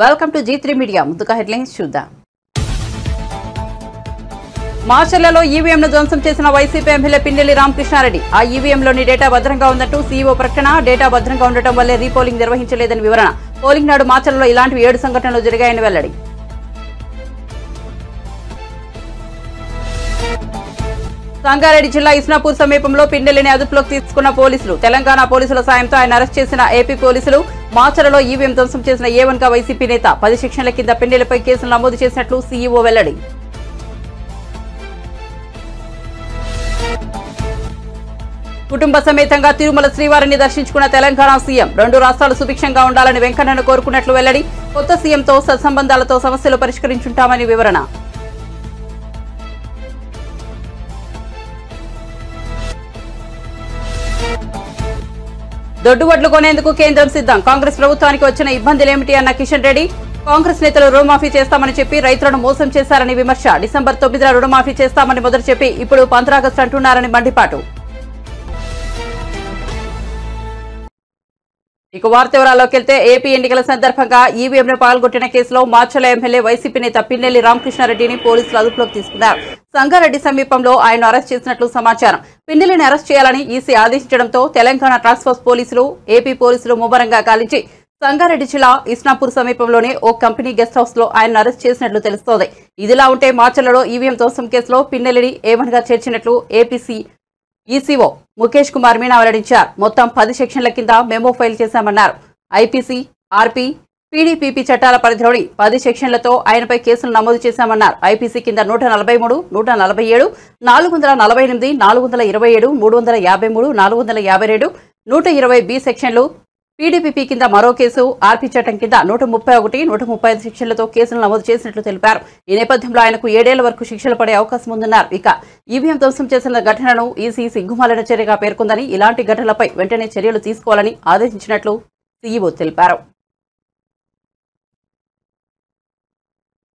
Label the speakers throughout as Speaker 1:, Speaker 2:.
Speaker 1: Welcome to G3 media. ముందుగా headlines చూద్దాం. మాచర్లలో ఈవీఎంను ధ్వంసం చేసిన వైసీపీ ఎమ్మెల్యే పిన్నెల్లి రామకృష్ణారెడ్డి. ఆ ఈవీఎంలోని డేటా భద్రంగా ఉందంటూ సీఈఓ ప్రకటన. డేటా భద్రంగా ఉండటం వల్లే రీపోలింగ్ నిర్వహించలేదని వివరణ. పోలింగ్ నాడు మాచర్లలో ఇలాంటివి 7 సంఘటనలు జరిగాయని వెల్లడి. సంగారెడ్డి జిల్లా ఇస్నాపూర్ సమీపంలో పిన్నెల్లిని అదుపులోకి తీసుకున్న పోలీసులు. తెలంగాణ పోలీసుల సాయంతో ఆయన అరెస్ట్ చేసిన ఏపీ పోలీసులు. మాచర్లలో ఈవీఎం ధ్వంసం చేసిన A1 గా వైసీపీ నేత 10 సెక్షన్ల కింద పిన్నెల్లిపై కేసులు నమోదు చేసినట్లు సీఈఓ వెల్లడి. కుటుంబ సమేతంగా తిరుమల శ్రీవారిని దర్శించుకున్న తెలంగాణ సీఎం. 2 రాష్ట్రాలు సుభిక్షంగా ఉండాలని వెంకన్నను కోరుకున్నట్లు వెల్లడి. కొత్త సీఎంతో సత్సంబంధాలతో సమస్యలు పరిష్కరించుంటామని వివరణ. దొడ్డువడ్లు కొనేందుకు కేంద్రం సిద్ధం. కాంగ్రెస్ ప్రభుత్వానికి వచ్చిన ఇబ్బందులేమిటి అన్న కిషన్ రెడ్డి. కాంగ్రెస్ నేతలు రుణమాఫీ చేస్తామని చెప్పి రైతులను మోసం చేశారని విమర్శ. డిసెంబర్ 9న రుణమాఫీ చేస్తామని మొదలు చెప్పి ఇప్పుడు 15 ఆగస్టు అంటున్నారని మండిపాటు. ఇక వార్త వివరాల్లోకి వెళ్తే ఏపీ ఎన్నికల సందర్భంగా ఈవీఎంను పాల్గొట్టిన కేసులో మాచర్ల ఎమ్మెల్యే వైసీపీ నేత పిన్నెల్లి రామకృష్ణారెడ్డిని పోలీసులు అదుపులోకి తీసుకున్నారు. సంగారెడ్డి సమీపంలో ఆయన అరెస్ట్ చేసినట్లు సమాచారం. పిన్నెల్లిని అరెస్ట్ చేయాలని ఈసీ ఆదేశించడంతో తెలంగాణ టాస్క్ ఫోర్స్ పోలీసులు, ఏపీ పోలీసులు ముమ్మరంగా గాలించి సంగారెడ్డి జిల్లా ఇస్నాపూర్ సమీపంలోనే ఓ కంపెనీ గెస్ట్ హౌస్ లో ఆయన అరెస్ట్ చేసినట్లు తెలుస్తోంది. ఇదిలా ఉంటే మాచర్లలో ఈవీఎం ధ్వంసం కేసులో పిన్నెల్లిని A1 గా చేర్చినట్లు ఏపీసీ ఈసీఓ ముఖేష్ కుమార్ మీనా వెల్లడించారు. మొత్తం 10 సెక్షన్ల కింద మెమో ఫైల్ చేశామన్నారు. ఐపీసీ, ఆర్పీ, పీడీపీపీ చట్టాల పరిధిలోని 10 సెక్షన్లతో ఆయనపై కేసులు నమోదు చేశామన్నారు. ఐపీసీ కింద 143, 147, 448, 427, 353, 452, 120 బి సెక్షన్లు, పీడీపీపీ కింద మరో కేసు, ఆర్పీ చట్టం కింద 131, 135 సెక్షన్లతో కేసులు నమోదు చేసినట్లు తెలిపారు. ఈ నేపథ్యంలో ఆయనకు 7 ఏళ్ల వరకు శిక్షలు పడే అవకాశం ఉందన్నారు. ఇక ఈవీఎం ధ్వంసం చేసిన ఘటనను ఈసీ సిగ్గుమాలిన చర్యగా పేర్కొందని, ఇలాంటి ఘటనలపై వెంటనే చర్యలు తీసుకోవాలని ఆదేశించినట్లు సీఈఓ తెలిపారు.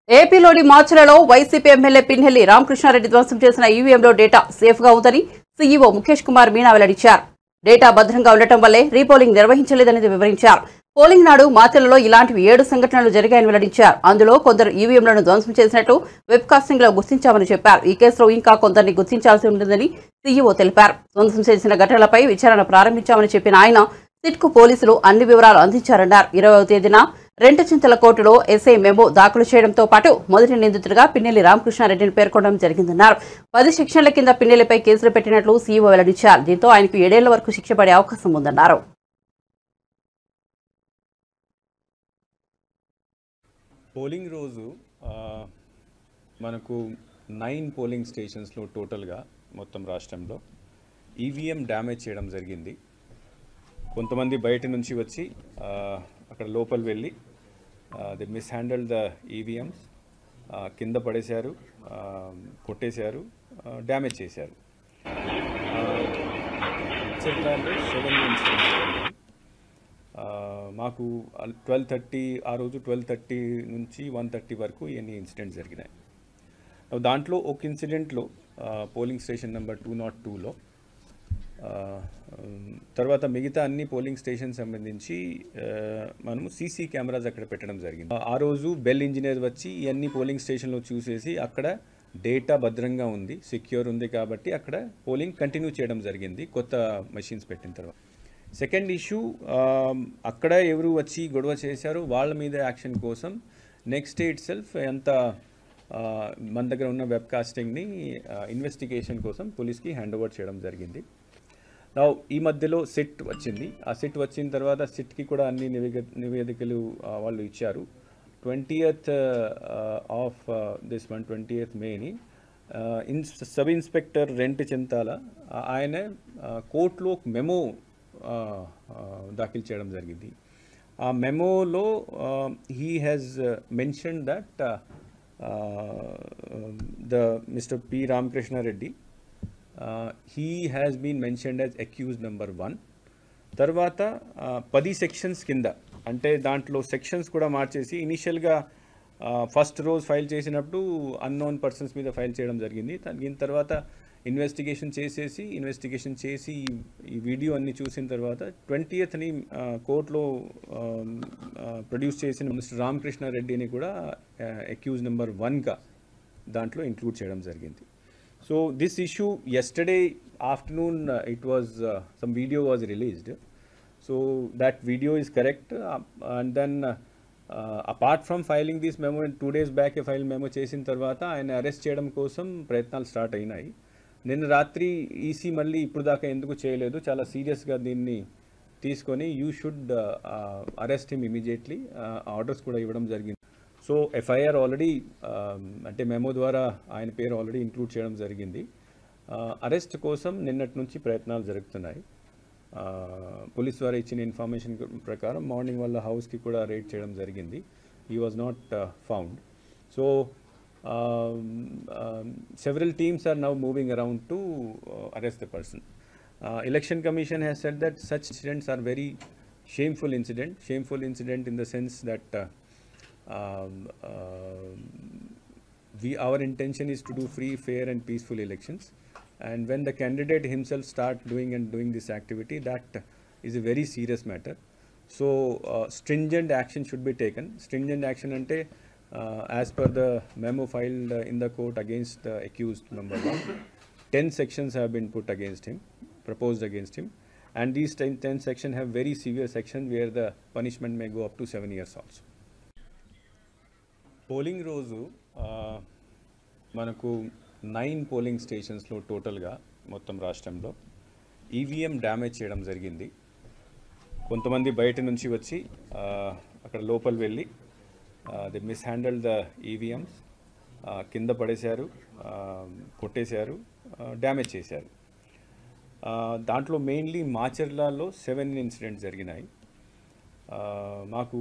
Speaker 1: ఏపీలోని మాచర్లలో వైసీపీ ఎమ్మెల్యే పిన్నెల్లి రామకృష్ణారెడ్డి ధ్వంసం చేసిన ఈవీఎంలో డేటా సేఫ్ గా ఉందని సీఈఓ ముఖేష్ కుమార్ మీనా వెల్లడించారు. డేటా భద్రంగా ఉండటం వల్లే రీపోలింగ్ నిర్వహించలేదని వివరించారు. పోలింగ్ నాడు మాచర్లలో ఇలాంటివి 7 సంఘటనలు జరిగాయని వెల్లడించారు. అందులో కొందరు ఈవీఎంలను ధ్వంసం చేసినట్లు వెబ్ కాస్టింగ్ లో గుర్తించామని చెప్పారు. ఈ కేసులో ఇంకా కొందరిని గుర్తించాల్సి ఉంటుందని సీఈఓ తెలిపారు. ధ్వంసం చేసిన ఘటనలపై విచారణ ప్రారంభించామని చెప్పిన ఆయన సిట్కు పోలీసులు అన్ని వివరాలు అందించారన్నారు. 20వ తేదీన రెంటచింతల కోర్టులో ఎస్ఐ మెమో దాఖలు చేయడంతో పాటు మొదటి నిందితుడిగా పిన్నెల్లి రామకృష్ణారెడ్డిని పేర్కొనడం జరిగిందన్నారు. 10 సెక్షన్ల కింద పిన్నెల్లిపై కేసులు పెట్టినట్లు సీఈఓ వెల్లడించారు. దీంతో ఆయనకు 7 ఏళ్ల వరకు శిక్ష పడే అవకాశం ఉందన్నారు.
Speaker 2: పోలింగ్ రోజు మనకు 9 పోలింగ్ స్టేషన్స్లో టోటల్గా మొత్తం రాష్ట్రంలో ఈవీఎం డ్యామేజ్ చేయడం జరిగింది. కొంతమంది బయట నుంచి వచ్చి అక్కడ లోపల వెళ్ళి ది మిస్హ్యాండిల్డ్ ద ఈవీఎంస్, కింద పడేశారు, కొట్టేశారు, డ్యామేజ్ చేశారు. మాకు 12:30 ఆ రోజు 12:30 నుంచి 1:30 వరకు ఎన్ని ఇన్సిడెంట్స్ జరిగినాయి. దాంట్లో ఒక ఇన్సిడెంట్లో పోలింగ్ స్టేషన్ నెంబర్ 202లో తర్వాత మిగతా అన్ని పోలింగ్ స్టేషన్ సంబంధించి మనము సీసీ కెమెరాస్ అక్కడ పెట్టడం జరిగింది. ఆ రోజు బెల్ ఇంజనీర్ వచ్చి అన్ని పోలింగ్ స్టేషన్లో చూసేసి అక్కడ డేటా భద్రంగా ఉంది, సెక్యూర్ ఉంది కాబట్టి అక్కడ పోలింగ్ కంటిన్యూ చేయడం జరిగింది కొత్త మెషిన్స్ పెట్టిన తర్వాత. సెకండ్ ఇష్యూ, అక్కడ ఎవరు వచ్చి గొడవ చేశారో వాళ్ళ మీద యాక్షన్ కోసం నెక్స్ట్ డే ఇట్ సెల్ఫ్ ఎంత మన దగ్గర ఉన్న వెబ్ కాస్టింగ్ని ఇన్వెస్టిగేషన్ కోసం పోలీస్కి హ్యాండ్ ఓవర్ చేయడం జరిగింది. ఈ మధ్యలో సిట్ వచ్చింది. ఆ సిట్ వచ్చిన తర్వాత సిట్కి కూడా అన్ని నివేదికలు వాళ్ళు ఇచ్చారు. 20th of this month 20th మేని సబ్ ఇన్స్పెక్టర్ రెంటచింతాల ఆయన కోర్టులో మెమో దాఖలు చేయడం జరిగింది. ఆ మెమోలో he has mention that mister P Ramakrishna Reddy he has been mentioned as accused number 1. తర్వాత 10 సెక్షన్స్ కింద, అంటే దాంట్లో సెక్షన్స్ కూడా మార్చేసి ఇనిషియల్గా ఫస్ట్ రోజు ఫైల్ చేసినప్పుడు అన్నోన్ పర్సన్స్ మీద ఫైల్ చేయడం జరిగింది. దీని తర్వాత ఇన్వెస్టిగేషన్ చేసి ఈ వీడియో అన్ని చూసిన తర్వాత 20th కోర్టులో ప్రొడ్యూస్ చేసిన మిస్టర్ రామకృష్ణారెడ్డిని కూడా అక్యూజ్ నెంబర్ 1గా దాంట్లో ఇంక్లూడ్ చేయడం జరిగింది. So this issue yesterday afternoon some video was released. So that video is correct, and then apart from filing this memo, 2 days back file memo చేసిన తర్వాత ఆయన అరెస్ట్ చేయడం కోసం ప్రయత్నాలు స్టార్ట్ అయినాయి. నిన్న రాత్రి ఈసీ మళ్ళీ ఇప్పుడు దాకా ఎందుకు చేయలేదు, చాలా సీరియస్గా దీన్ని తీసుకొని you should arrest him immediately orders కూడా ఇవ్వడం జరిగింది. సో ఎఫ్ఐఆర్ ఆల్రెడీ అంటే మెమో ద్వారా ఆయన పేరు ఆల్రెడీ ఇంక్లూడ్ చేయడం జరిగింది. అరెస్ట్ కోసం నిన్నటి నుంచి ప్రయత్నాలు జరుగుతున్నాయి. పోలీస్ ద్వారా ఇచ్చిన ఇన్ఫర్మేషన్ ప్రకారం మార్నింగ్ వాళ్ళ హౌస్కి కూడా రేడ్ చేయడం జరిగింది. He was not found. So several teams are now moving around to arrest the person. Election Commission has said that such incidents are very shameful incident in the sense that our intention is to do free, fair and peaceful elections, and when the candidate himself start doing this activity, that is a very serious matter. So stringent action should be taken. Stringent action ante as per the memo filed in the court against the accused number 1, 10 sections have been proposed against him, and these 10 sections have very severe sections where the punishment may go up to 7 years also. Polling రోజు మనకు 9 polling స్టేషన్స్లో టోటల్గా మొత్తం రాష్ట్రంలో EVM damage చేయడం జరిగింది. కొంతమంది బయట నుంచి వచ్చి అక్కడ లోపల వెళ్ళి దే మిస్హ్యాండిల్ ద ఈవీఎంస్, కింద పడేశారు, కొట్టేశారు, డ్యామేజ్ చేశారు. దాంట్లో మెయిన్లీ మాచర్లలో 7 ఇన్సిడెంట్స్ జరిగినాయి. మాకు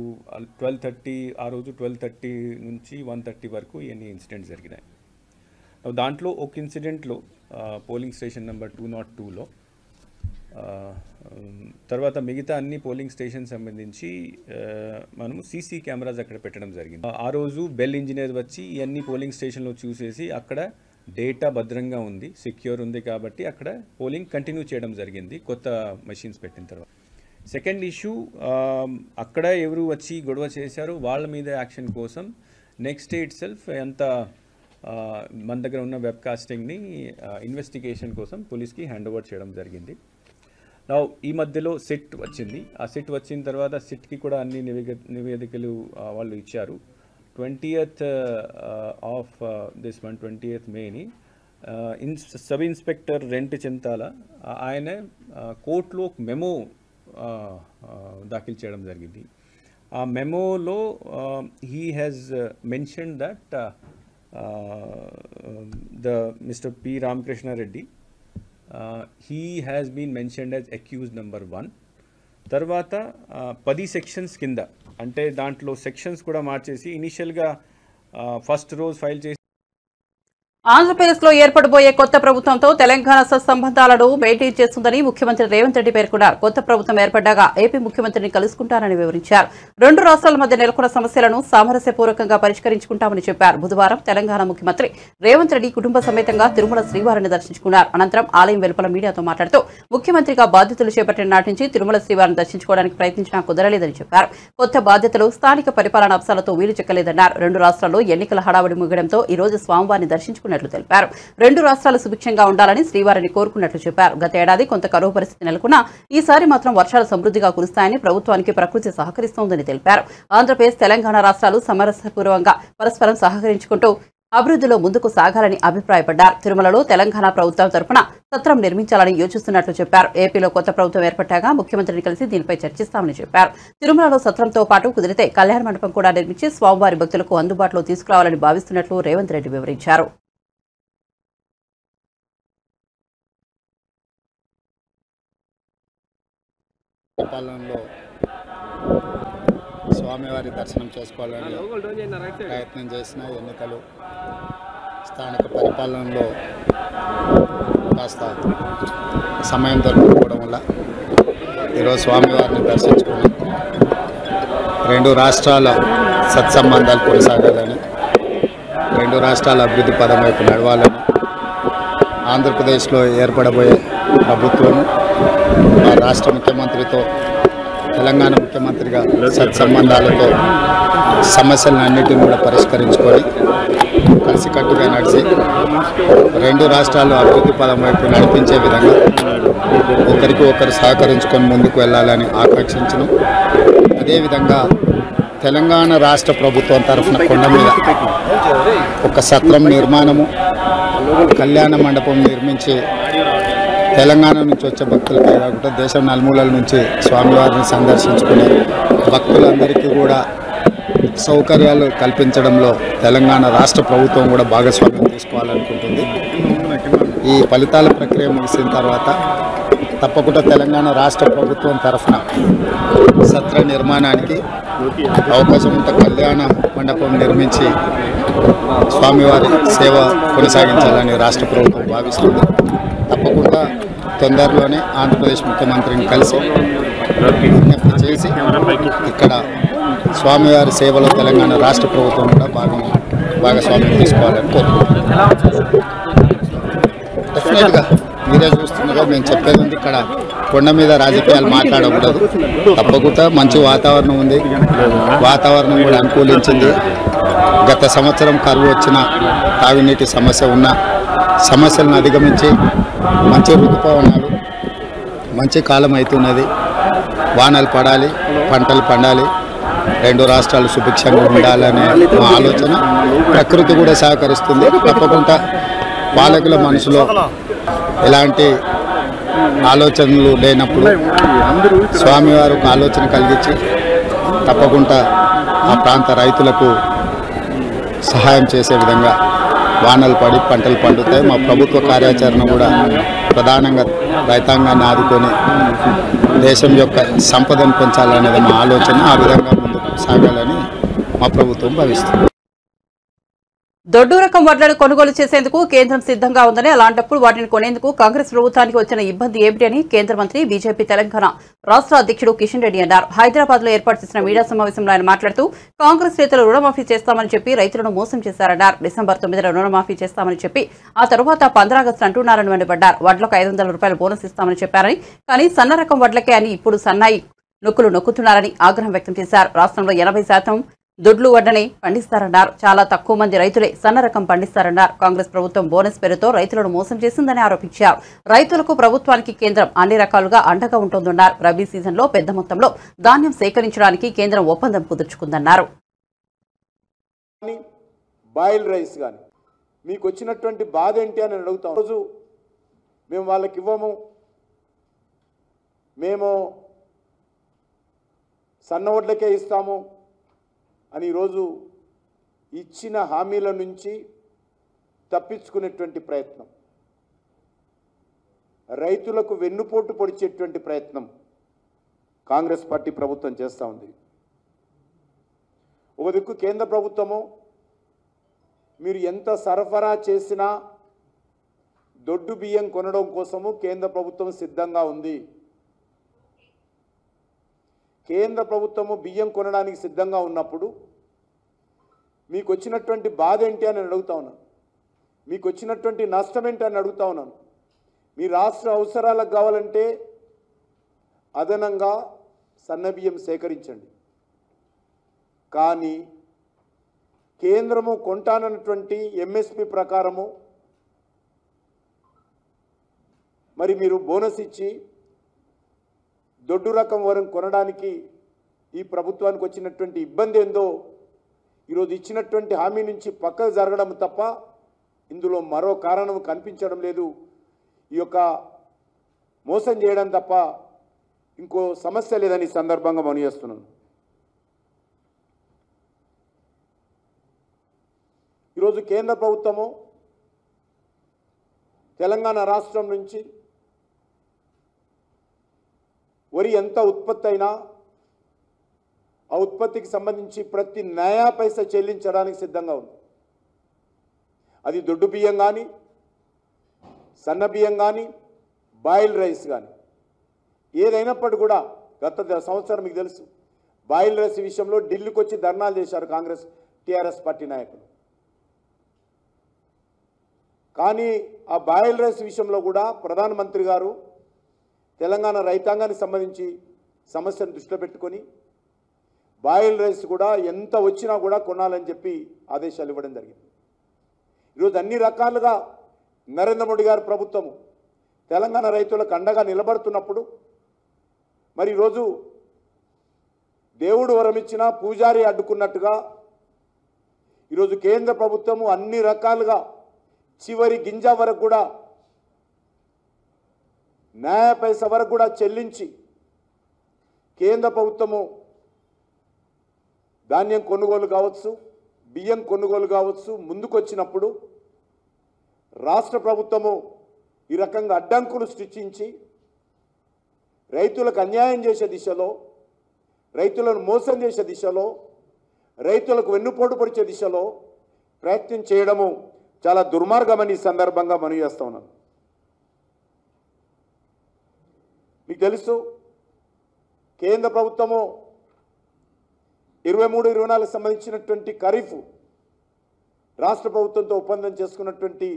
Speaker 2: 12:30 ఆ రోజు 12:30 నుంచి 1:30 వరకు ఎన్ని ఇన్సిడెంట్స్ జరిగినాయి. దాంట్లో ఒక ఇన్సిడెంట్లో పోలింగ్ స్టేషన్ నెంబర్ 202లో, తర్వాత మిగతా అన్ని పోలింగ్ స్టేషన్ సంబంధించి మనము సీసీ కెమెరాస్ అక్కడ పెట్టడం జరిగింది. ఆ రోజు బెల్ ఇంజనీర్ వచ్చి అన్ని పోలింగ్ స్టేషన్లో చూసేసి అక్కడ డేటా భద్రంగా ఉంది, సెక్యూర్ ఉంది కాబట్టి అక్కడ పోలింగ్ కంటిన్యూ చేయడం జరిగింది కొత్త మెషిన్స్ పెట్టిన తర్వాత. సెకండ్ ఇష్యూ, అక్కడ ఎవరు వచ్చి గొడవ చేశారో వాళ్ళ మీద యాక్షన్ కోసం నెక్స్ట్ డే ఇట్ సెల్ఫ్ ఎంత మన దగ్గర ఉన్న వెబ్కాస్టింగ్ని ఇన్వెస్టిగేషన్ కోసం పోలీస్కి హ్యాండ్ ఓవర్ చేయడం జరిగింది. ఈ మధ్యలో సిట్ వచ్చింది. ఆ సిట్ వచ్చిన తర్వాత సిట్కి కూడా అన్ని నివేదికలు వాళ్ళు ఇచ్చారు. 20th of this month 20th మేని సబ్ ఇన్స్పెక్టర్ రెంట్ చింతాల ఆయన కోర్టులో మెమో దాఖలు చేయడం జరిగింది. ఆ మెమోలో he has mention that the mister P Ramakrishna Reddy he has been mentioned as accused number 1. తర్వాత 10 సెక్షన్స్ కింద, అంటే దాంట్లో సెక్షన్స్ కూడా మార్చేసి ఇనిషియల్గా ఫస్ట్ రోజు ఫైల్ చేసి
Speaker 1: ఆంధ్రప్రదేశ్లో ఏర్పడబోయే కొత్త ప్రభుత్వంతో తెలంగాణ సత్సంబంధాలను మెయింటైన్ చేస్తుందని ముఖ్యమంత్రి రేవంత్ రెడ్డి పేర్కొన్నారు. కొత్త ప్రభుత్వం ఏర్పడ్డాక ఏపీ ముఖ్యమంత్రిని కలుసుకుంటారని వివరించారు. 2 రాష్ట్రాల మధ్య నెలకొన్న సమస్యలను సామరస్యపూర్వకంగా పరిష్కరించుకుంటామని చెప్పారు. బుధవారం తెలంగాణ ముఖ్యమంత్రి రేవంత్ రెడ్డి కుటుంబ సమేతంగా తిరుమల శ్రీవారిని దర్శించుకున్నారు. అనంతరం ఆలయం వెలుపల మీడియాతో మాట్లాడుతూ ముఖ్యమంత్రిగా బాధ్యతలు చేపట్టిన నాటి నుంచి తిరుమల శ్రీవారిని దర్శించుకోవడానికి ప్రయత్నించినా కుదరలేదని చెప్పారు. కొత్త బాధ్యతలు, స్థానిక పరిపాలన అంశాలతో వీలు చెక్కలేదన్నారు. 2 రాష్ట్రాల్లో ఎన్నికల హడావుడి ముగియడంతో ఈ రోజు స్వామివారిని దర్శించుకున్నారు తెలిపారు. 2 రాష్ట్రాలు సుభిక్షంగా ఉండాలని శ్రీవారిని కోరుకున్నట్లు చెప్పారు. గత ఏడాది కొంత కరువు పరిస్థితి నెలకొన్నా ఈసారి మాత్రం వర్షాలు సమృద్ధిగా కురుస్తాయని, ప్రభుత్వానికి ప్రకృతి సహకరిస్తోందని తెలిపారు. ఆంధ్రప్రదేశ్, తెలంగాణ రాష్ట్రాలు సామరస్యపూర్వకంగా పరస్పరం సహకరించుకుంటూ అభివృద్ధిలో ముందుకు సాగాలని అభిప్రాయపడ్డారు. తిరుమలలో తెలంగాణ ప్రభుత్వం తరఫున సత్రం నిర్మించాలని యోచిస్తున్నట్లు చెప్పారు. ఏపీలో కొత్త ప్రభుత్వం ఏర్పడ్డాక ముఖ్యమంత్రిని కలిసి దీనిపై చర్చిస్తామని చెప్పారు. తిరుమలలో సత్రంతో పాటు కుదిరితే కళ్యాణ మండపం కూడా నిర్మించి స్వామివారి భక్తులకు అందుబాటులో తీసుకురావాలని భావిస్తున్నట్లు రేవంత్ రెడ్డి వివరించారు.
Speaker 3: పరిపాలనలో స్వామివారి దర్శనం చేసుకోవాలని ప్రయత్నం చేసిన ఎన్నికలు స్థానిక పరిపాలనలో కాస్త సమయం దొరకకపోవడం వల్ల ఈరోజు స్వామివారిని దర్శించుకుని 2 రాష్ట్రాల సత్సంబంధాలు కొనసాగాలని, 2 రాష్ట్రాల అభివృద్ధి పదం వైపు నడవాలని ఆంధ్రప్రదేశ్లో ఏర్పడబోయే ప్రభుత్వం మా రాష్ట్ర ముఖ్యమంత్రితో తెలంగాణ ముఖ్యమంత్రిగా సత్సంబంధాలతో సమస్యలను అన్నిటిని కూడా పరిష్కరించుకొని కలిసికట్టుగా నడిచి రెండు రాష్ట్రాలు అభివృద్ధి పదం వైపు నడిపించే విధంగా ఒకరికి ఒకరు సహకరించుకొని ముందుకు వెళ్ళాలని ఆకాంక్షించను. అదేవిధంగా తెలంగాణ రాష్ట్ర ప్రభుత్వం తరఫున కొండ మీద ఒక సత్రం నిర్మాణము, కళ్యాణ మండపం నిర్మించి తెలంగాణ నుంచి వచ్చే భక్తులకే కాకుండా దేశం నలుమూలల నుంచి స్వామివారిని సందర్శించుకునే భక్తులందరికీ కూడా సౌకర్యాలు కల్పించడంలో తెలంగాణ రాష్ట్ర ప్రభుత్వం కూడా భాగస్వామ్యం తీసుకోవాలనుకుంటుంది. ఈ ఫలితాల ప్రక్రియ ముగిసిన తర్వాత తప్పకుండా తెలంగాణ రాష్ట్ర ప్రభుత్వం తరఫున సత్ర నిర్మాణానికి అవకాశం ఉంటే కళ్యాణ మండపం నిర్మించి స్వామివారి సేవ కొనసాగించాలని రాష్ట్ర ప్రభుత్వం భావిస్తుంది. తప్పకుండా తొందరలోనే ఆంధ్రప్రదేశ్ ముఖ్యమంత్రిని కలిసి విజ్ఞప్తి చేసి ఇక్కడ స్వామివారి సేవలో తెలంగాణ రాష్ట్ర ప్రభుత్వం కూడా భాగస్వామ్యం తీసుకోవాలని కోరుకుంటున్నాను. డెఫినెట్గా మీరే చూస్తున్నారో మేము చెప్పేది ఉంది, ఇక్కడ కొండ మీద రాజకీయాలు మాట్లాడకూడదు. తప్పకుండా మంచి వాతావరణం ఉంది, వాతావరణం కూడా అనుకూలించింది. గత సంవత్సరం కరువు వచ్చిన తాగునీటి సమస్య ఉన్న సమస్యలను అధిగమించి మంచి ఋతుపవనాలు, మంచి కాలం అవుతున్నది. వానలు పడాలి, పంటలు పండాలి, రెండు రాష్ట్రాలు సుభిక్షంగా ఉండాలనే మా ఆలోచన. ప్రకృతి కూడా సహకరిస్తుంది. తప్పకుండా పాలకుల మనసులో ఎలాంటి ఆలోచనలు లేనప్పుడు స్వామివారు ఒక ఆలోచన కలిగించి తప్పకుండా ఆ ప్రాంత రైతులకు సహాయం చేసే విధంగా వానలు పడి పంటలు పండుతాయి. మా ప్రభుత్వ కార్యాచరణ కూడా ప్రధానంగా రైతాంగాన్ని ఆదుకొని దేశం యొక్క సంపదను పెంచాలనేది మా ఆలోచన. ఆ విధంగా ముందుకు సాగాలని మా ప్రభుత్వం భావిస్తుంది.
Speaker 1: దొడ్డు రకం వడ్లను కొనుగోలు చేసేందుకు కేంద్రం సిద్ధంగా ఉందని, అలాంటప్పుడు వాటిని కొనేందుకు కాంగ్రెస్ ప్రభుత్వానికి వచ్చిన ఇబ్బంది ఏమిటి అని కేంద్ర మంత్రి బీజేపీ తెలంగాణ రాష్ట్ర అధ్యక్షుడు కిషన్ రెడ్డి అన్నారు. హైదరాబాద్ లో ఏర్పాటు చేసిన మీడియా సమావేశంలో ఆయన మాట్లాడుతూ కాంగ్రెస్ నేతలు రుణమాఫీ చేస్తామని చెప్పి రైతులను మోసం చేశారన్నారు. డిసెంబర్ 9న రుణమాఫీ చేస్తామని చెప్పి ఆ తరువాత 15 ఆగస్టు అంటున్నారని మండిపడ్డారు. వడ్లకు 500 రూపాయల బోనస్ ఇస్తామని చెప్పారని, కానీ సన్న రకం వడ్లకే అని ఇప్పుడు సన్నాయి నొక్కులు నొక్కుతున్నారని ఆగ్రహం వ్యక్తం చేశారు. రాష్ట్రంలో 80% దొడ్లు వడ్డని పండిస్తారన్నారు. చాలా తక్కువ మంది రైతులే సన్న రకం పండిస్తారన్నారు. కాంగ్రెస్ ప్రభుత్వం బోనస్ పేరుతో రైతులను మోసం చేసిందని ఆరోపించారు. రైతులకు ప్రభుత్వానికి కేంద్రం అన్ని రకాలుగా అండగా ఉంటుందన్నారు. రబీ సీజన్లో పెద్ద మొత్తంలో ధాన్యం సేకరించడానికి కేంద్రం ఒప్పందం కుదుర్చుకుందన్నారు.
Speaker 4: బాయిల్ రైస్ కానీ మీకు వచ్చినటువంటి బాధ ఏంటి అని అడుగుతాం. రోజు మేము వాళ్ళకి ఇవ్వము, మేము సన్న వడ్లకే ఇస్తాము అని ఈరోజు ఇచ్చిన హామీల నుంచి తప్పించుకునేటువంటి ప్రయత్నం, రైతులకు వెన్నుపోటు పొడిచేటువంటి ప్రయత్నం కాంగ్రెస్ పార్టీ ప్రభుత్వం చేస్తూ ఉంది. ఒక దిక్కు కేంద్ర ప్రభుత్వము మీరు ఎంత సరఫరా చేసినా దొడ్డు బియ్యం కొనడం కోసము కేంద్ర ప్రభుత్వం సిద్ధంగా ఉంది. కేంద్ర ప్రభుత్వము బియ్యం కొనడానికి సిద్ధంగా ఉన్నప్పుడు మీకు వచ్చినటువంటి బాధ ఏంటి అని అడుగుతా ఉన్నాను, మీకు వచ్చినటువంటి నష్టం ఏంటి అని అడుగుతా ఉన్నాను. మీ రాష్ట్ర అవసరాలకు కావాలంటే అదనంగా సన్నబియ్యం సేకరించండి, కానీ కేంద్రము కొంటానన్నటువంటి ఎంఎస్పి ప్రకారము మరి మీరు బోనస్ ఇచ్చి దొడ్డు రకం వరం కొనడానికి ఈ ప్రభుత్వానికి వచ్చినటువంటి ఇబ్బంది ఏందో ఈరోజు ఇచ్చినటువంటి హామీ నుంచి పక్కకు జరగడం తప్ప ఇందులో మరో కారణం కనిపించడం లేదు. ఈ యొక్క మోసం చేయడం తప్ప ఇంకో సమస్య లేదని సందర్భంగా మనవిస్తున్నాను. ఈరోజు కేంద్ర ప్రభుత్వము తెలంగాణ రాష్ట్రం నుంచి వరి ఎంత ఉత్పత్తి అయినా ఆ ఉత్పత్తికి సంబంధించి ప్రతి నయా పైసా చెల్లించడానికి సిద్ధంగా ఉంది. అది దొడ్డు బియ్యం కానీ, సన్న బియ్యం కానీ, బాయిల్ రైస్ కానీ ఏదైనప్పటికీ కూడా గత సంవత్సరం మీకు తెలుసు బాయిల్ రైస్ విషయంలో ఢిల్లీకి వచ్చి ధర్నాలు చేశారు కాంగ్రెస్ టీఆర్ఎస్ పార్టీ నాయకులు. కానీ ఆ బాయిల్ రైస్ విషయంలో కూడా ప్రధానమంత్రి గారు తెలంగాణ రైతాంగానికి సంబంధించి సమస్యను దృష్టిలో పెట్టుకొని బాయిల్ రైస్ కూడా ఎంత వచ్చినా కూడా కొనాలని చెప్పి ఆదేశాలు ఇవ్వడం జరిగింది. ఈరోజు అన్ని రకాలుగా నరేంద్ర మోడీ గారి ప్రభుత్వము తెలంగాణ రైతులకు అండగా నిలబడుతున్నప్పుడు మరి ఈరోజు దేవుడు వరమిచ్చిన పూజారి అడ్డుకున్నట్టుగా ఈరోజు కేంద్ర ప్రభుత్వము అన్ని రకాలుగా చివరి గింజ వరకు కూడా న్యాయ పైస వరకు కూడా చెల్లించి కేంద్ర ప్రభుత్వము ధాన్యం కొనుగోలు కావచ్చు, బియ్యం కొనుగోలు కావచ్చు ముందుకొచ్చినప్పుడు రాష్ట్ర ప్రభుత్వము ఈ రకంగా అడ్డంకులు సృష్టించి రైతులకు అన్యాయం చేసే దిశలో, రైతులను మోసం చేసే దిశలో, రైతులకు వెన్నుపోటు పొడిచే దిశలో ప్రయత్నం చేయడము చాలా దుర్మార్గమని ఈ సందర్భంగా మనవి చేస్తా ఉన్నాను. మీకు తెలుసు కేంద్ర ప్రభుత్వము 23-24 సంబంధించినటువంటి ఖరీఫ్ రాష్ట్ర ప్రభుత్వంతో ఒప్పందం చేసుకున్నటువంటి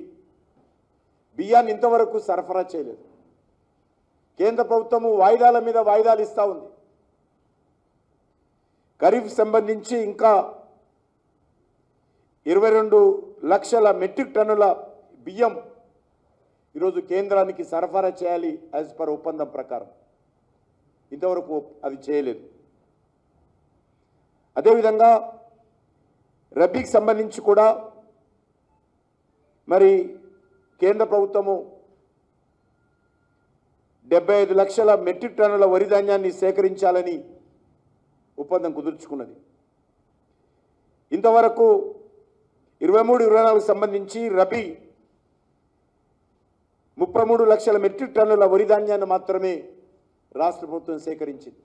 Speaker 4: బియ్యాన్ని ఇంతవరకు సరఫరా చేయలేదు. కేంద్ర ప్రభుత్వము వాయిదాల మీద వాయిదాలు ఇస్తూ ఉంది. ఖరీఫ్ సంబంధించి ఇంకా 22 లక్షల మెట్రిక్ టన్నుల బియ్యం ఈరోజు కేంద్రానికి సరఫరా చేయాలి యాజ్ పర్ ఒప్పందం ప్రకారం. ఇంతవరకు అది చేయలేదు. అదేవిధంగా రబీకి సంబంధించి కూడా మరి కేంద్ర ప్రభుత్వము 75 లక్షల మెట్రిక్ టన్నుల వరి ధాన్యాన్ని సేకరించాలని ఒప్పందం కుదుర్చుకున్నది. ఇంతవరకు 23-24 సంబంధించి రబీ 33 లక్షల మెట్రిక్ టన్నుల వరి ధాన్యాన్ని మాత్రమే రాష్ట్ర ప్రభుత్వం సేకరించింది.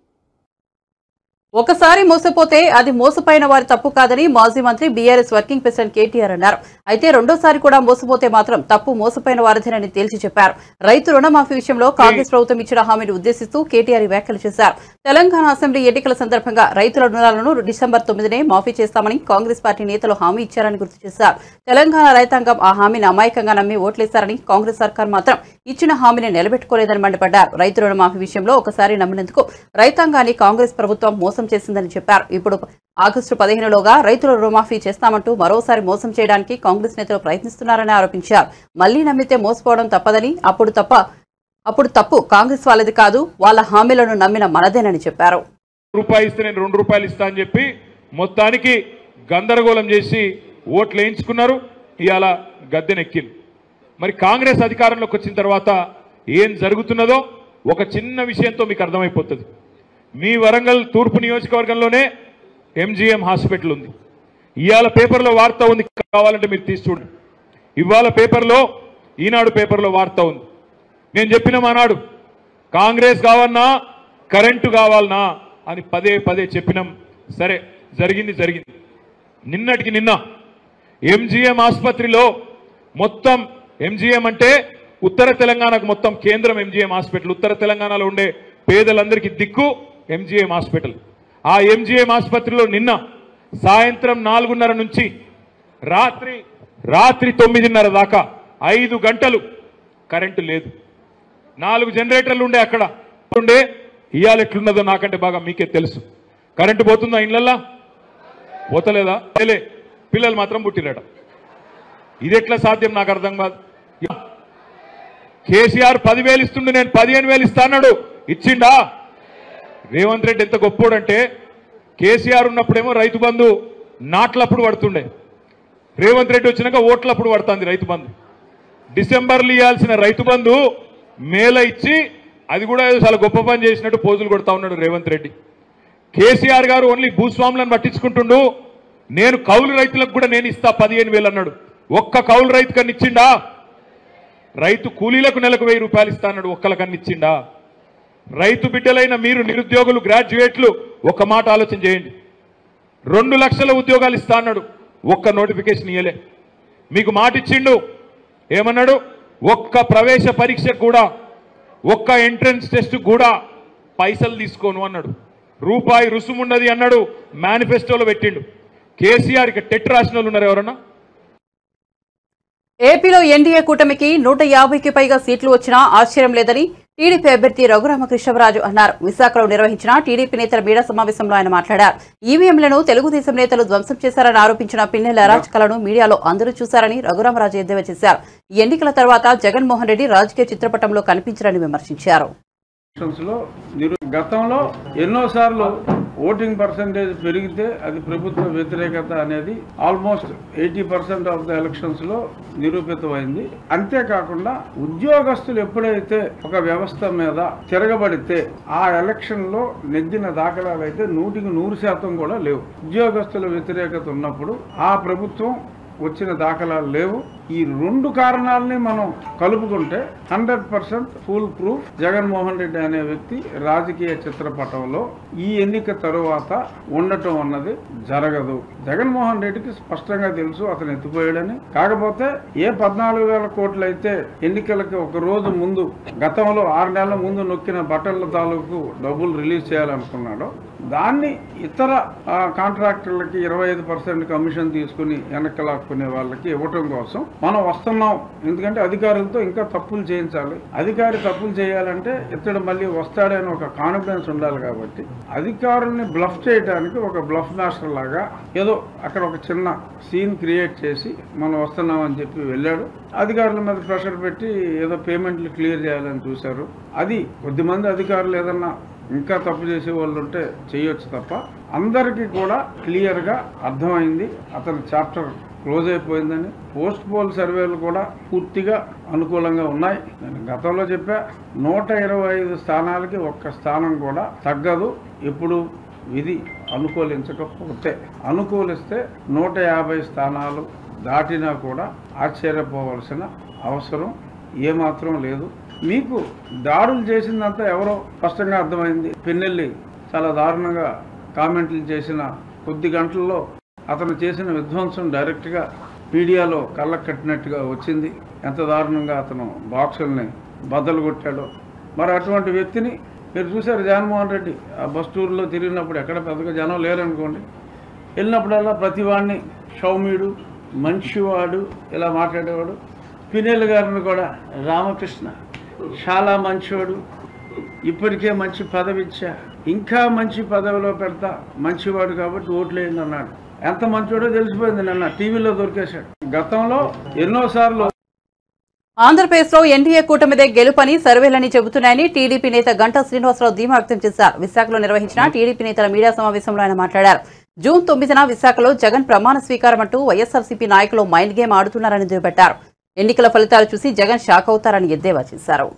Speaker 1: ఒకసారి మోసపోతే అది మోసపోయిన వారి తప్పు కాదని మాజీ మంత్రి బీఆర్ఎస్ వర్కింగ్ ప్రెసిడెంట్ కేటీఆర్ అన్నారు. అయితే రెండోసారి కూడా మోసపోతే మాత్రం తప్పు మోసపోయిన వారిదేనని తేల్చి చెప్పారు. రైతు రుణమాఫీ విషయంలో కాంగ్రెస్ ప్రభుత్వం ఇచ్చిన హామీని ఉద్దేశిస్తూ కేటీఆర్ వ్యాఖ్యలు చేశారు. తెలంగాణ అసెంబ్లీ ఎన్నికల సందర్భంగా రైతుల రుణాలను డిసెంబర్ 9నే మాఫీ చేస్తామని కాంగ్రెస్ పార్టీ నేతలు హామీ ఇచ్చారని గుర్తు చేశారు. తెలంగాణ రైతాంగం ఆ హామీని అమాయకంగా నమ్మి ఓట్లేశారని, కాంగ్రెస్ సర్కార్ మాత్రం ఇచ్చిన హామీని నిలబెట్టుకోలేదని మండిపడ్డారు. రైతు రుణమాఫీ విషయంలో ఒకసారి నమ్మినందుకు రైతాంగాన్ని కాంగ్రెస్ ప్రభుత్వం మోసం చేసిందని చెప్పారు. ఇప్పుడు ఆగస్టు 15లోగా రైతుల రుణమాఫీ చేస్తామంటూ మరోసారి మోసం చేయడానికి కాంగ్రెస్ నేతలు ప్రయత్నిస్తున్నారని ఆరోపించారు. మళ్లీ నమ్మితే మోసపోవడం తప్పదని, అప్పుడు తప్పు కాంగ్రెస్ వాళ్ళది కాదు, వాళ్ళ హామీలను నమ్మిన మనదేనని చెప్పారు.
Speaker 5: రూపాయి ఇస్తే నేను ₹2 ఇస్తా అని చెప్పి మొత్తానికి గందరగోళం చేసి ఓట్లు వేయించుకున్నారు. ఇవాళ గద్దెనెక్కింది. మరి కాంగ్రెస్ అధికారంలోకి వచ్చిన తర్వాత ఏం జరుగుతున్నదో ఒక చిన్న విషయంతో మీకు అర్థమైపోతుంది. మీ వరంగల్ తూర్పు నియోజకవర్గంలోనే ఎంజీఎం హాస్పిటల్ ఉంది. ఇవాళ పేపర్లో వార్త ఉంది, కావాలంటే మీరు తీసి చూడండి. ఇవాళ పేపర్లో, ఈనాడు పేపర్లో వార్త ఉంది. నేను చెప్పిన మానాడు కాంగ్రెస్ కావన్నా కరెంటు కావాలనా అని పదే పదే చెప్పినాం. సరే, జరిగింది. నిన్నటికి నిన్న ఎంజీఎం ఆసుపత్రిలో మొత్తం, ఎంజీఎం అంటే ఉత్తర తెలంగాణకు మొత్తం కేంద్రం ఎంజీఎం హాస్పిటల్. ఉత్తర తెలంగాణలో ఉండే పేదలందరికీ దిక్కు ఎంజీఎం హాస్పిటల్. ఆ ఎంజీఎం ఆసుపత్రిలో నిన్న సాయంత్రం 4:30 నుంచి రాత్రి 9:30 దాకా 5 గంటలు కరెంటు లేదు. 4 జనరేటర్లు ఉండే అక్కడ ఉండే. ఇవాళ ఎట్లున్నదో నాకంటే బాగా మీకే తెలుసు. కరెంటు పోతుందా ఇళ్ళల్లా? పోతలేదా? పిల్లలు మాత్రం పుట్టిరట. ఇది ఎట్లా సాధ్యం నాకు అర్థం కాదు. కేసీఆర్ 10,000 ఇస్తుండే, నేను 15,000 ఇస్తా అన్నాడు. ఇచ్చిండా? రేవంత్ రెడ్డి ఎంత గొప్పోడంటే, కేసీఆర్ ఉన్నప్పుడేమో రైతు బంధు నాట్లప్పుడు పడుతుండే, రేవంత్ రెడ్డి వచ్చినాక ఓట్లప్పుడు పడుతుంది రైతు బంధు. డిసెంబర్లో ఇవ్వాల్సిన రైతు బంధు మేలో ఇచ్చి అది కూడా ఏదో చాలా గొప్ప పని చేసినట్టు పోజులు కొడతా ఉన్నాడు రేవంత్ రెడ్డి. కేసీఆర్ గారు ఓన్లీ భూస్వాములను పట్టించుకుంటుండు. నేను కౌలు రైతులకు కూడా నేను ఇస్తా 15,000 అన్నాడు. ఒక్క కౌలు రైతు కన్నా ఇచ్చిండా? రైతు కూలీలకు నెలకు ₹1,000 ఇస్తా అన్నాడు. ఒక్కలకన్నా ఇచ్చిండా? రైతు బిడ్డలైన మీరు నిరుద్యోగులు, గ్రాడ్యుయేట్లు ఒక్క మాట ఆలోచన చేయండి. 2 లక్షల ఉద్యోగాలు ఇస్తా అన్నాడు. ఒక్క నోటిఫికేషన్ ఇయ్యలే. మీకు మాట ఇచ్చిండు. ఏమన్నాడు? ఒక్క ప్రవేశ పరీక్ష కూడా, ఒక్క ఎంట్రన్స్ టెస్ట్ కూడా పైసలు తీసుకోను అన్నాడు. రూపాయి రుసుముండది అన్నాడు. మేనిఫెస్టోలో పెట్టిండు. కేసీఆర్ ఇక టెట్ రాసిన వాళ్ళు ఉన్నారు ఎవరన్నా?
Speaker 1: ఏపీలో ఎన్డీఏ కూటమికి 150కి పైగా సీట్లు వచ్చినా ఆశ్చర్యం లేదని టీడీపీ అభ్యర్థి రఘురామకృష్ణరాజు అన్నారు. విశాఖలో నిర్వహించిన టీడీపీ నేతల మీడియా సమావేశంలో ఆయన మాట్లాడారు. ఈవీఎంలను తెలుగుదేశం నేతలు ధ్వంసం చేశారని ఆరోపించిన పిన్నెల అరాచకాలను మీడియాలో అందరూ చూశారని రఘురామరాజు ఎద్దేవా చేశారు. ఎన్నికల తర్వాత జగన్మోహన్ రెడ్డి రాజకీయ చిత్రపటంలో కనిపించారని విమర్శించారు.
Speaker 6: గతంలో ఎన్నోసార్లు ఓటింగ్ పర్సంటేజ్ పెరిగితే అది ప్రభుత్వ వ్యతిరేకత అనేది ఆల్మోస్ట్ 80% ఆఫ్ ద ఎలక్షన్స్ లో నిరూపితమైంది. అంతేకాకుండా ఉద్యోగస్తులు ఎప్పుడైతే ఒక వ్యవస్థ మీద తిరగబడితే ఆ ఎలక్షన్ లో నెగ్గిన దాఖలాలు అయితే 100% కూడా లేవు. ఉద్యోగస్తుల వ్యతిరేకత ఉన్నప్పుడు ఆ ప్రభుత్వం వచ్చిన దాఖలాలు లేవు. ఈ రెండు కారణాలని మనం కలుపుకుంటే 100% ఫుల్ ప్రూఫ్ జగన్మోహన్ రెడ్డి అనే వ్యక్తి రాజకీయ చిత్రపటంలో ఈ ఎన్నిక తరువాత ఉండటం అన్నది జరగదు. జగన్మోహన్ రెడ్డికి స్పష్టంగా తెలుసు అతను ఎత్తిపోయాడని. కాకపోతే ఏ 14,000 కోట్లు అయితే ఎన్నికలకి ఒక రోజు ముందు గతంలో 6 నెలల ముందు నొక్కిన బట్టల తాలూకు డబ్బులు రిలీజ్ చేయాలనుకున్నాడో దాన్ని ఇతర కాంట్రాక్టర్లకి 25% కమిషన్ తీసుకుని వెనక్కి వాళ్ళకి ఇవ్వటం కోసం మనం వస్తున్నాం. ఎందుకంటే అధికారులతో ఇంకా తప్పులు చేయించాలి. అధికారి తప్పులు చేయాలంటే ఇతడు మళ్ళీ వస్తాడని ఒక కాన్ఫిడెన్స్ ఉండాలి. కాబట్టి అధికారుల్ని బ్లఫ్ చేయడానికి ఒక బ్లఫ్ మాస్టర్ లాగా ఏదో అక్కడ ఒక చిన్న సీన్ క్రియేట్ చేసి మనం వస్తున్నాం అని చెప్పి వెళ్ళాడు. అధికారుల మీద ప్రెషర్ పెట్టి ఏదో పేమెంట్లు క్లియర్ చేయాలని చూశారు. అది కొద్దిమంది అధికారులు ఏదన్నా ఇంకా తప్పు చేసే వాళ్ళు ఉంటే చేయొచ్చు తప్ప అందరికీ కూడా క్లియర్గా అర్థమైంది అతని చాప్టర్ క్లోజ్ అయిపోయిందని. పోస్ట్ పోల్ సర్వేలు కూడా పూర్తిగా అనుకూలంగా ఉన్నాయి. నేను గతంలో చెప్పా 125 స్థానాలకి ఒక్క స్థానం కూడా తగ్గదు. ఎప్పుడు విధి అనుకూలించకపోతే, అనుకూలిస్తే 150 స్థానాలు దాటినా కూడా ఆశ్చర్యపోవాల్సిన అవసరం ఏమాత్రం లేదు. మీకు దాడులు చేసిందంతా ఎవరో స్పష్టంగా అర్థమైంది. పిన్నెల్లి చాలా దారుణంగా కామెంట్లు చేసిన కొద్ది గంటల్లో అతను చేసిన విధ్వంసం డైరెక్ట్గా మీడియాలో కళ్ళకు కట్టినట్టుగా వచ్చింది. ఎంత దారుణంగా అతను బాక్సుల్ని బద్దలు కొట్టాడో. మరి అటువంటి వ్యక్తిని మీరు చూశారు. జగన్మోహన్ రెడ్డి ఆ బస్ టూర్లో తిరిగినప్పుడు ఎక్కడ పెద్దగా జనం లేరనుకోండి, వెళ్ళినప్పుడల్లా ప్రతివాడిని సౌమ్యుడు, మంచివాడు ఇలా మాట్లాడేవాడు. పిన్నెల్లి గారిని కూడా రామకృష్ణ చాలా మంచివాడు, ఇప్పటికే మంచి పదవి ఇచ్చా, ఇంకా మంచి పదవిలో పెడతా, మంచివాడు కాబట్టి ఓట్లేయండి అన్నాడు. ఎంత మంచివాడో తెలిసిపోయింది. నిన్న టీవీలో దొరికేశాడు. గతంలో ఎన్నోసార్లు
Speaker 1: ఆంధ్రప్రదేశ్లో ఎన్డీఏ కూటమిదే గెలుపని సర్వేలని చెబుతున్నాయని టీడీపీ నేత గంటా శ్రీనివాసరావు ధీమా వ్యక్తం చేశారు. విశాఖలో నిర్వహించిన టీడీపీ నేతల మీడియా సమావేశంలో ఆయన మాట్లాడారు. జూన్ 9న విశాఖలో జగన్ ప్రమాణ స్వీకారం అంటూ వైఎస్ఆర్సీపీ నాయకులు మైండ్ గేమ్ ఆడుతున్నారని దుయ్యబట్టారు. ఎన్నికల ఫలితాలు చూసి జగన్ షాక్ అవుతారని ఎద్దేవా చేశారు.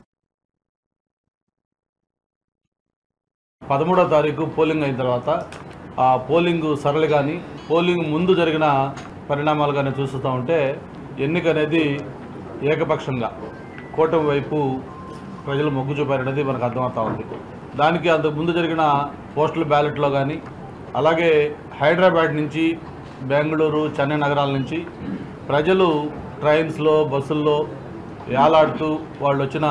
Speaker 7: 13వ తారీఖు పోలింగ్ అయిన తర్వాత ఆ పోలింగ్ సరళి కానీ పోలింగ్ ముందు జరిగిన పరిణామాలు కానీ చూస్తూ ఉంటే ఎన్నిక అనేది ఏకపక్షంగా కూటమి వైపు ప్రజలు మొగ్గు చూపారనేది మనకు అర్థమవుతా ఉంది. దానికి అంతకు ముందు జరిగిన పోస్టల్ బ్యాలెట్లో కానీ అలాగే హైదరాబాద్ నుంచి బెంగళూరు, చెన్నై నగరాల నుంచి ప్రజలు ట్రైన్స్లో, బస్సుల్లో యాలాడుతూ వాళ్ళు వచ్చిన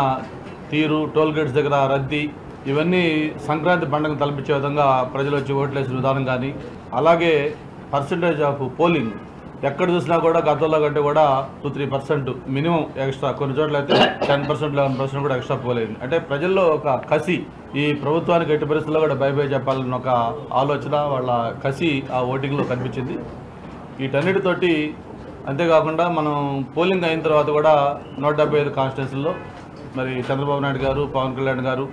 Speaker 7: తీరు, టోల్ గేట్స్ దగ్గర రద్దీ, ఇవన్నీ సంక్రాంతి పండుగను తలపించే విధంగా ప్రజలు వచ్చి ఓట్లేసిన విధానం కానీ అలాగే పర్సంటేజ్ ఆఫ్ పోలింగ్ ఎక్కడ చూసినా కూడా గతంలో కంటే కూడా 2-3% మినిమం ఎక్స్ట్రా, కొన్ని చోట్ల అయితే 10%, 11% కూడా ఎక్స్ట్రా పోలేదు. అంటే ప్రజల్లో ఒక కసి, ఈ ప్రభుత్వానికి ఎట్టి పరిస్థితుల్లో కూడా బై చెప్పాలన్న ఒక ఆలోచన, వాళ్ళ కసి ఆ ఓటింగ్లో కనిపించింది. వీటన్నిటితోటి అంతేకాకుండా మనం పోలింగ్ అయిన తర్వాత కూడా 175 కాన్స్టిట్యున్సీల్లో మరి చంద్రబాబు నాయుడు గారు, పవన్ కళ్యాణ్ గారు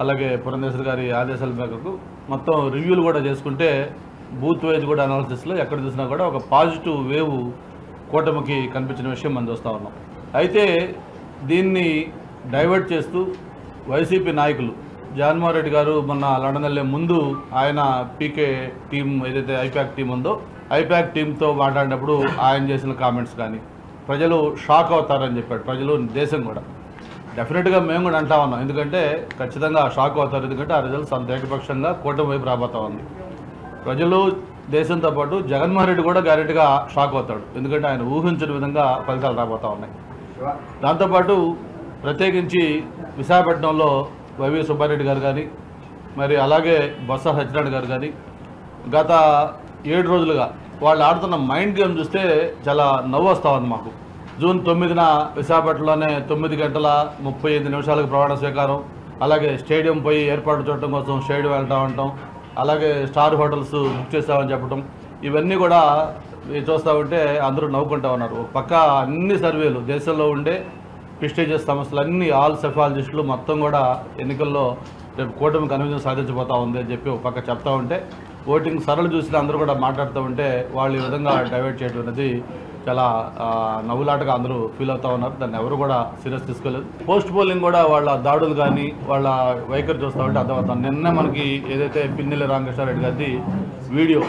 Speaker 7: అలాగే పురంధేశ్వరి గారి ఆదేశాల మేరకు మొత్తం రివ్యూలు కూడా చేసుకుంటే బూత్ వైజ్ కూడా అనాలిసిస్లో ఎక్కడ చూసినా కూడా ఒక పాజిటివ్ వేవ్ కూటమికి కనిపించిన విషయం మనం చూస్తూ ఉన్నాం. అయితే దీన్ని డైవర్ట్ చేస్తూ వైసీపీ నాయకులు జగన్మోహన్ రెడ్డి గారు మొన్న లండన్ వెళ్ళే ముందు ఆయన పీకే టీం ఏదైతే ఐపాక్ టీం ఉందో ఐపాక్ టీంతో మాట్లాడినప్పుడు ఆయన చేసిన కామెంట్స్ కానీ ప్రజలు షాక్ అవుతారని చెప్పాడు. ప్రజలు, దేశం కూడా డెఫినెట్గా మేము కూడా అంటా ఉన్నాం. ఎందుకంటే ఖచ్చితంగా షాక్ అవుతారు. ఎందుకంటే ఆ రిజల్ట్స్ అంత ఏకపక్షంగా కూటమి వైపు రాబోతా ఉంది. ప్రజలు, దేశంతో పాటు జగన్మోహన్ రెడ్డి కూడా గ్యారెంటీగా షాక్ అవుతాడు. ఎందుకంటే ఆయన ఊహించిన విధంగా ఫలితాలు రాబోతూ ఉన్నాయి. దాంతోపాటు ప్రత్యేకించి విశాఖపట్నంలో వైవి సుబ్బారెడ్డి గారు కానీ మరి అలాగే బొత్స సత్యనారాయణ గారు కానీ గత 7 రోజులుగా వాళ్ళు ఆడుతున్న మైండ్ గేమ్ చూస్తే చాలా నవ్వు వస్తూ ఉంది మాకు. జూన్ 9న విశాఖపట్నంలోనే 9:35 ప్రమాణ స్వీకారం. అలాగే స్టేడియం పోయి ఏర్పాటు చూడటం కోసం స్టేడియం వెళ్తా ఉంటాం. అలాగే స్టార్ హోటల్స్ బుక్ చేస్తామని చెప్పడం, ఇవన్నీ కూడా చూస్తూ ఉంటే అందరూ నవ్వుకుంటూ ఉన్నారు. పక్క అన్ని సర్వేలు దేశంలో ఉండే ప్రెస్టీజియస్ సంస్థలు అన్ని ఆల్ సెఫాలజిస్టులు మొత్తం కూడా ఎన్నికల్లో రేపు కూటమి కన్విజన్ సాధించబోతా ఉంది అని చెప్పి ఒక పక్క చెప్తా ఉంటే, ఓటింగ్ సరళి చూసిన అందరూ కూడా మాట్లాడుతూ ఉంటే వాళ్ళు ఈ విధంగా డైవర్ట్ చేయడం అనేది చాలా నవ్వులాటగా అందరూ ఫీల్ అవుతూ ఉన్నారు. దాన్ని ఎవరు కూడా సీరియస్ తీసుకోలేదు. పోస్ట్ పోలింగ్ కూడా వాళ్ళ దాడులు కానీ వాళ్ళ వైఖరి చూస్తూ ఉంటే అర్థమవుతాం. నిన్న మనకి ఏదైతే పిన్నెల్లి రామకృష్ణారెడ్డి గారి వీడియో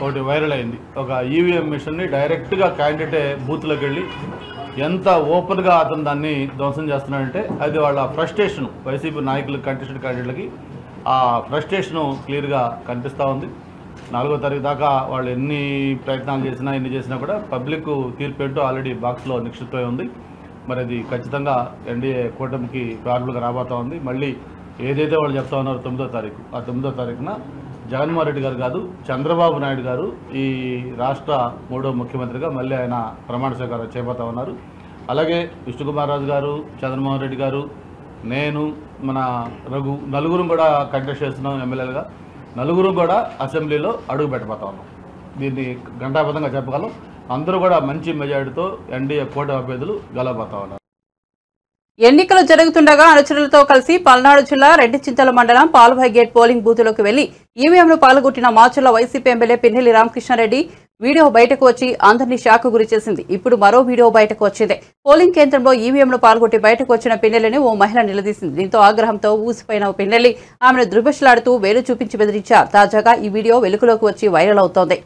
Speaker 7: ఒకటి వైరల్ అయింది. ఒక ఈవీఎం మిషన్ని డైరెక్ట్గా క్యాండిడేటే బూత్లోకి వెళ్ళి ఎంత ఓపెన్గా అతను దాన్ని ధ్వంసం చేస్తున్నాడంటే అది వాళ్ళ ఫ్రస్ట్రేషన్, వైసీపీ నాయకులకు కంటెస్టెడ్ క్యాండిడేట్లకి ఆ ఫ్రస్ట్రేషను క్లియర్గా కనిపిస్తూ ఉంది. 4వ తారీఖు దాకా వాళ్ళు ఎన్ని ప్రయత్నాలు చేసినా ఎన్ని చేసినా కూడా పబ్లిక్ తీర్పేంటూ ఆల్రెడీ బాక్స్లో నిక్షిప్తమై ఉంది. మరి అది ఖచ్చితంగా ఎన్డీఏ కూటమికి ఫేవరబుల్గా రాబోతూ ఉంది. మళ్ళీ ఏదైతే వాళ్ళు చెప్తా ఉన్నారో 9వ తారీఖు, ఆ 9వ తారీఖున జగన్మోహన్ రెడ్డి గారు కాదు చంద్రబాబు నాయుడు గారు ఈ రాష్ట్ర 3వ ముఖ్యమంత్రిగా మళ్ళీ ఆయన ప్రమాణ స్వీకారం చేయబోతా ఉన్నారు. అలాగే విష్ణుకుమార్ రాజు గారు, చంద్రమోహన్ రెడ్డి గారు, నేను, మన రఘు నలుగురు కూడా కంటెస్ట్ చేస్తున్నాం ఎమ్మెల్యేలుగా. నలుగురు కూడా అసెంబ్లీలో అడుగు పెట్టబోతా ఉన్నాం. దీన్ని ఘంటాబద్ధంగా చెప్పగలం. అందరూ కూడా మంచి మెజారిటీతో ఎన్డీఏ కూటమి అభ్యర్థులు గెలవబోతా ఉన్నారు.
Speaker 1: ఎన్నికలు జరుగుతుండగా అనుచరులతో కలిసి పల్నాడు జిల్లా రెడ్డిచింతల మండలం పాల్భాయ్ గేట్ పోలింగ్ బూత్లోకి వెళ్లి ఈవీఎంను పాల్గొట్టిన Macherla YCP MLA Pinnelli Ramakrishna Reddy video బయటకు వచ్చి అందరినీ షాక్ గురి చేసింది. ఇప్పుడు మరో వీడియో బయటకు వచ్చింది. పోలింగ్ కేంద్రంలో ఈవీఎంను పాల్గొట్టి బయటకు వచ్చిన పిన్నెల్లిని ఓ మహిళ నిలదీసింది. దీంతో ఆగ్రహంతో ఊసిపోయిన పిన్నెల్లి ఆమెను దుర్భషలాడుతూ వేలు చూపించి బెదిరించారు. తాజాగా ఈ వీడియో వెలుగులోకి వచ్చి వైరల్ అవుతోంది.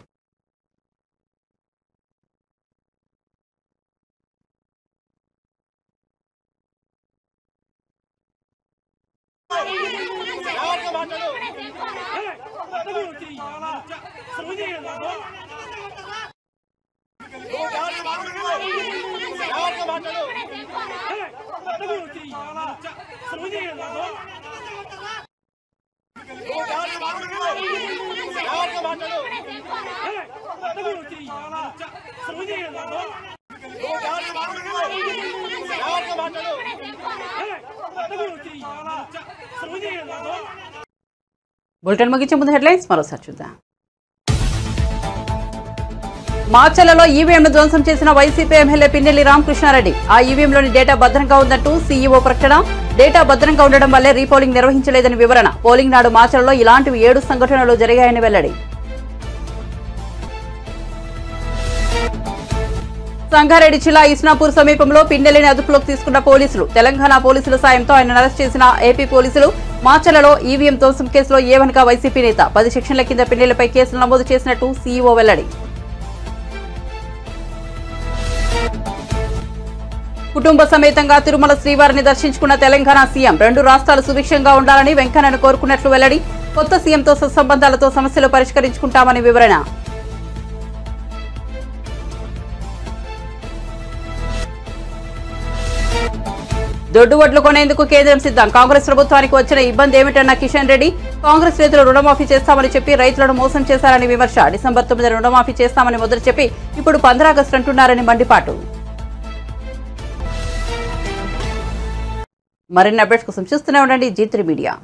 Speaker 1: బులెటిన్ ముగించే ముందు హెడ్లైన్స్ మరోసారి చూద్దాం. మాచర్లలో ఈవీఎంను ధ్వంసం చేసిన వైసీపీ ఎమ్మెల్యే పిన్నెల్లి రామకృష్ణారెడ్డి. ఆ ఈవీఎంలోని డేటా భద్రంగా ఉందంటూ సీఈఓ ప్రకటన. డేటా భద్రంగా ఉండడం వల్లే రీపోలింగ్ నిర్వహించలేదని వివరణ. పోలింగ్ నాడు మాచర్లలో ఇలాంటివి 7 సంఘటనలు జరిగాయని వెల్లడి. సంగారెడ్డి జిల్లా ఇస్నాపూర్ సమీపంలో పిన్నెల్లిని అదుపులోకి తీసుకున్న పోలీసులు. తెలంగాణ పోలీసుల సాయంతో ఆయన అరెస్ట్ చేసిన ఏపీ పోలీసులు. మాచర్లలో ఈవీఎం ధ్వంసం కేసులో ఏవన్గా వైసీపీ నేత. 10 సెక్షన్ల కింద పిన్నెల్లిపై కేసులు నమోదు చేసినట్టు సీఈఓ వెల్లడి. కుటుంబ సమేతంగా తిరుమల శ్రీవారిని దర్శించుకున్న తెలంగాణ సీఎం. 2 రాష్ట్రాలు సుభిక్షంగా ఉండాలని వెంకన్నను కోరుకున్నట్లు వెల్లడి. కొత్త సీఎంతో సత్సంబంధాలతో సమస్యలు పరిష్కరించుకుంటామని వివరణ. దొడ్డు వడ్లు కొనేందుకు కేంద్రం సిద్ధం. కాంగ్రెస్ ప్రభుత్వానికి వచ్చిన ఇబ్బంది ఏమిటన్న కిషన్ రెడ్డి. కాంగ్రెస్ రైతులు రుణమాఫీ చేస్తామని చెప్పి రైతులను మోసం చేశారని విమర్శ. డిసెంబర్ 9 రుణమాఫీ చేస్తామని మొదలు చెప్పి ఇప్పుడు 15 ఆగస్టు అంటున్నారని మండిపాటు. మరిన్ని అప్డేట్స్ కోసం చూస్తూనే ఉండండి G3 మీడియా.